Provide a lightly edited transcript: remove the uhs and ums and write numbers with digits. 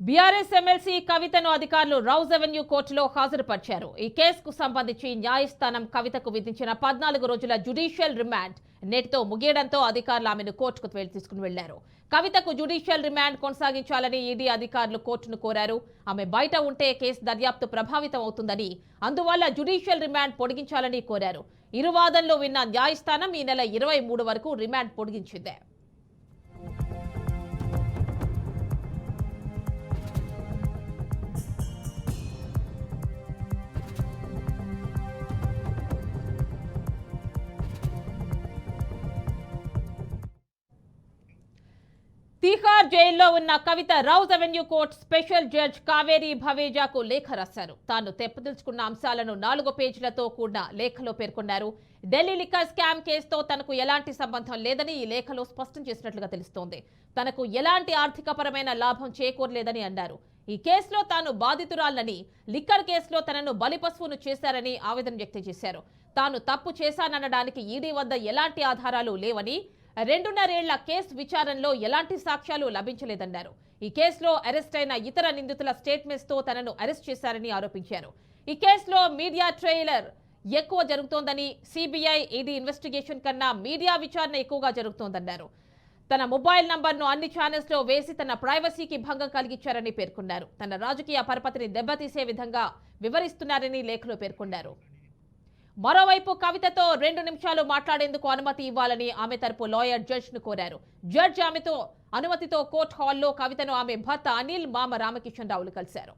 BRS MLC కవితను అధికారులు Rouse Avenue కోర్టులో హాజరుపరిచారు. ఈ కేసుకు సంబంధించి న్యాయస్థానం కవితకు విధించిన 14 రోజుల జ్యుడిషియల్ రిమాండ్ నేటితో ముగియడంతో అధికారులు ఆమెను కోర్టుకు తీసుకుని వెళ్లారు. కవితకు జ్యుడిషియల్ రిమాండ్ కొనసాగించాలని ఈడీ అధికారులు కోర్టును కోరారు. ఆమె బయట ఉంటే కేసు దర్యాప్తు ప్రభావితం అవుతుందని, అందువల్ల జ్యుడిషియల్ రిమాండ్ పొడిగించాలని కోరారు. ఇరు వాదనలు విన్న న్యాయస్థానం ఈ నెల 23 వరకు రిమాండ్ పొడిగించింది. తిహార్ జైల్లో ఉన్న Kavitha Rouse Avenue court special judge Kaveri భవేజాకు లేఖ రాశారు. తాను తెప్పదలుచుకున్న అంశాలను 4 పేజీలతో కూడిన లేఖలో పేర్కొన్నారు. ఢిల్లీ లిక్కర్ స్కామ్ కేసుతో తనకు ఎలాంటి సంబంధం లేదని ఈ లేఖలో స్పష్టం చేసినట్లుగా తెలుస్తోంది. తనకు ఎలాంటి ఆర్థికపరమైన లాభం చేకూరలేదని అన్నారు. ఈ కేసులో తాను బాధితురాలని, లిక్కర్ కేసులో తనను బలిపశువును చేశారని ఆవేదన వ్యక్తం చేశారు. తాను తప్పు చేశాననడానికి ఈడీ వద్ద ఎలాంటి ఆధారాలు లేవని, 2.5 ఏళ్ల కేసు విచారణలో ఎలాంటి సాక్ష్యాలు లభించలేదన్నారు. ఈ కేసులో అరెస్ట్ అయిన ఇతర నిందితుల స్టేట్మెంట్స్ తో తనను అరెస్ట్ చేశారని ఆరోపించారు. ఈ కేసులో మీడియా ట్రయలర్ ఎక్కువ జరుగుతోందని, సిబిఐ ఈడీ ఇన్వెస్టిగేషన్ కన్నా మీడియా విచారణ ఎక్కువగా జరుగుతోందన్నారు. తన మొబైల్ నంబర్ను అన్ని ఛానల్స్ లో వేసి తన ప్రైవసీకి భంగం కలిగించారని పేర్కొన్నారు. తన రాజకీయ పరపతిని దెబ్బతీసే విధంగా వివరిస్తున్నారని లేఖలో పేర్కొన్నారు. మరోవైపు కవితతో 2 నిమిషాలు మాట్లాడేందుకు అనుమతి ఇవ్వాలని ఆమె తరపు లాయర్ జడ్జిను కోరారు. జడ్జి ఆమెతో అనుమతితో కోర్టు హాల్లో కవితను ఆమె భర్త అనిల్, మామ రామకిషన్ రావులు కలిశారు.